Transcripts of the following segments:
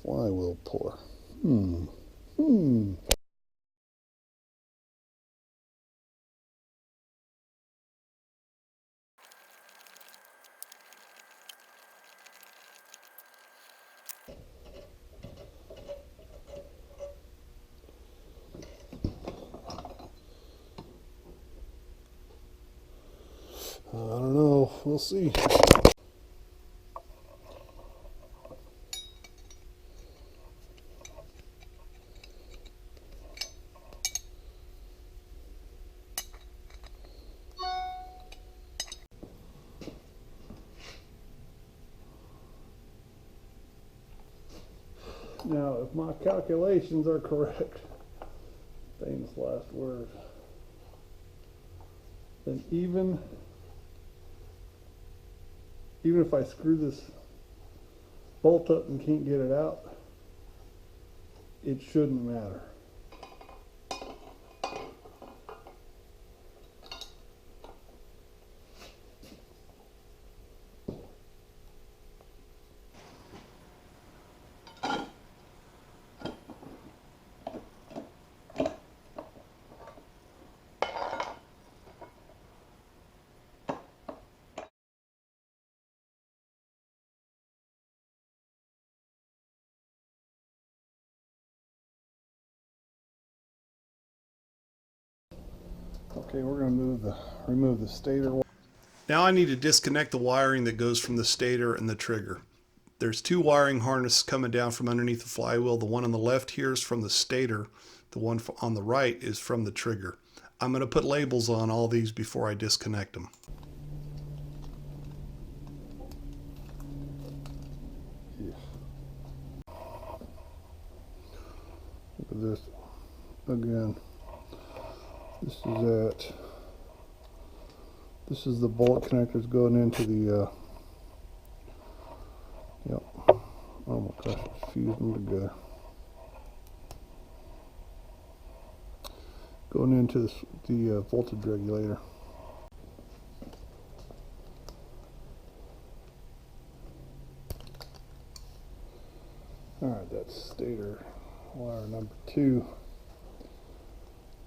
flywheel puller. I don't know. We'll see. Now, if my calculations are correct, famous last word, then even if I screw this bolt up and can't get it out, it shouldn't matter. Okay, we're going to remove the stator. Now I need to disconnect the wiring that goes from the stator and the trigger. There's two wiring harnesses coming down from underneath the flywheel. The one on the left here is from the stator. The one on the right is from the trigger. I'm going to put labels on all these before I disconnect them. Look at this again. This is the bolt connectors going into the yep. Oh my gosh, I fused them together. Going into the voltage regulator. Alright, that's stator wire number 2.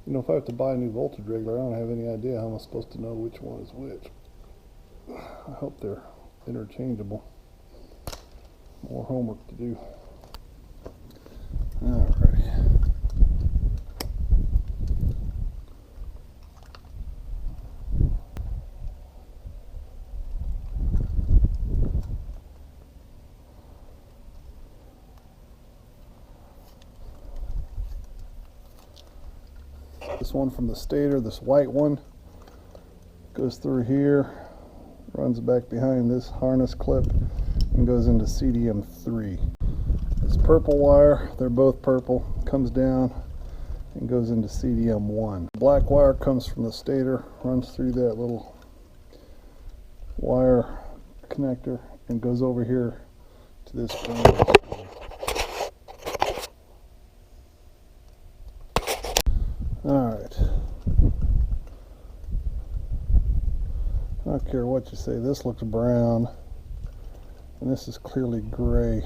You know, if I have to buy a new voltage regulator, I don't have any idea how I'm supposed to know which one is which. I hope they're interchangeable. More homework to do. Alright. This one from the stator, this white one, goes through here, runs back behind this harness clip, and goes into CDM 3. This purple wire, they're both purple, comes down and goes into CDM 1. Black wire comes from the stator, runs through that little wire connector, and goes over here to this ground. Alright. I don't care what you say, this looks brown, and this is clearly gray.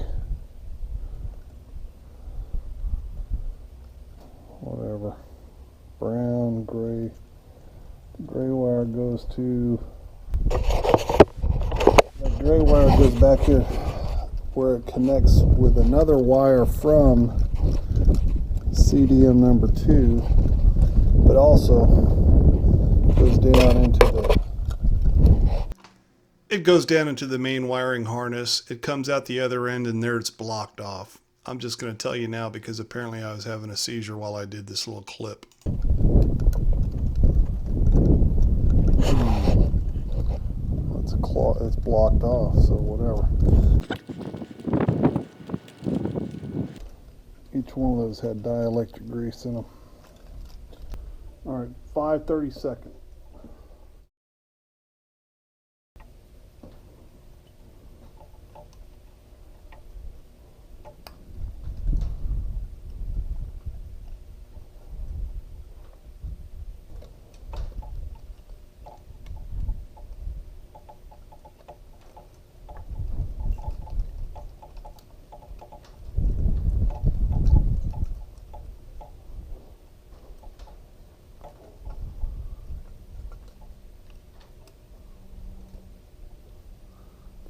Whatever. Brown, gray. The gray wire goes to... The gray wire goes back here where it connects with another wire from CDM number 2, but also goes down into the... It goes down into the main wiring harness. It comes out the other end, and there it's blocked off. I'm just going to tell you now because apparently I was having a seizure while I did this little clip. It's blocked off, so whatever. Each one of those had dielectric grease in them. Alright, 5/32.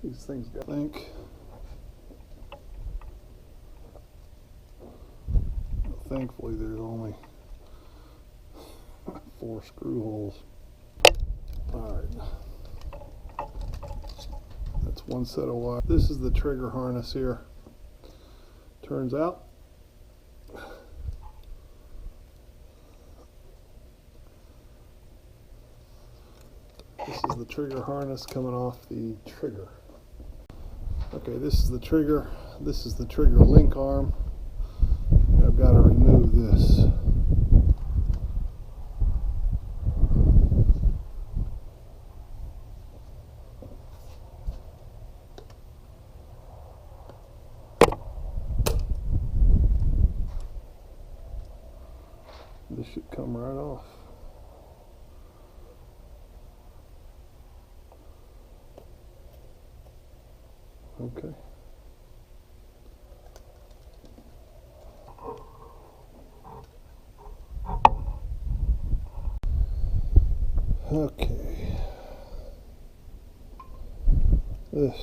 These things got, I think. Thankfully, there's only 4 screw holes. Alright. That's one set of wire. This is the trigger harness here. Turns out this is the trigger harness coming off the trigger. Okay, this is the trigger. This is the trigger link arm. I've got to remove this. This should come right off. Okay. Okay. This,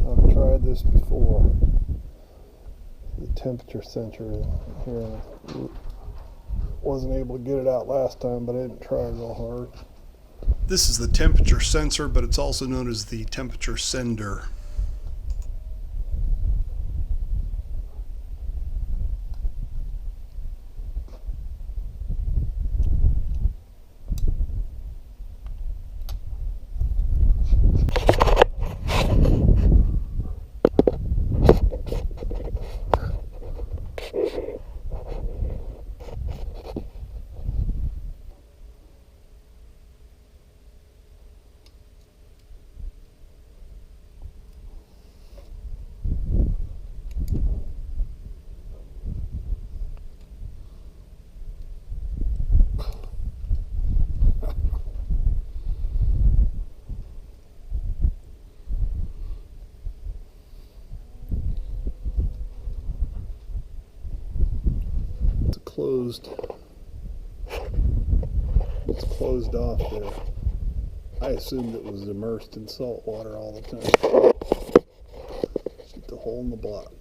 I've tried this before. The temperature sensor here. Wasn't able to get it out last time, but I didn't try real hard. This is the temperature sensor, but it's also known as the temperature sender. It's closed off there. I assumed it was immersed in salt water all the time. Get the hole in the block.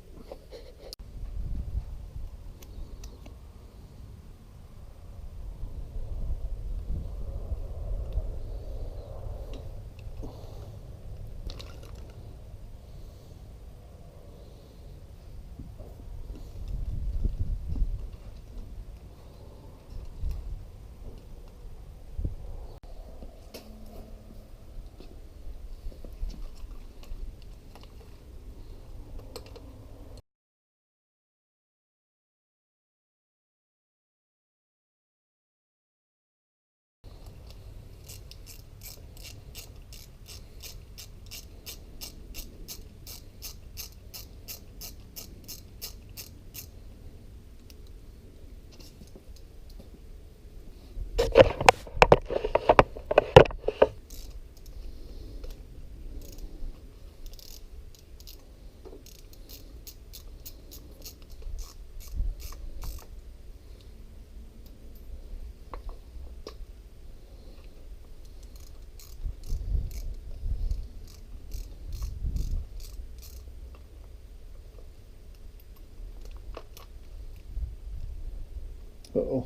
Uh-oh.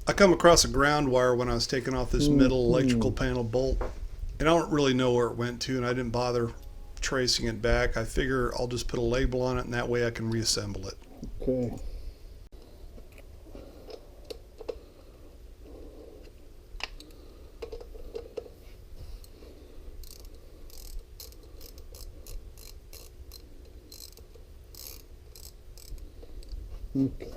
I come across a ground wire when I was taking off this middle electrical panel bolt, and I don't really know where it went to, and I didn't bother tracing it back. I figure I'll just put a label on it, and that way I can reassemble it. Okay. Okay.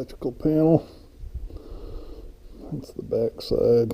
electrical panel. That's the back side.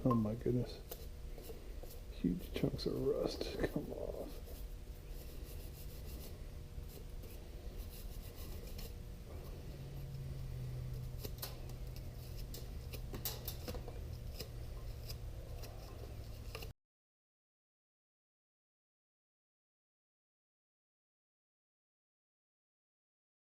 Oh my goodness. Huge chunks of rust come off.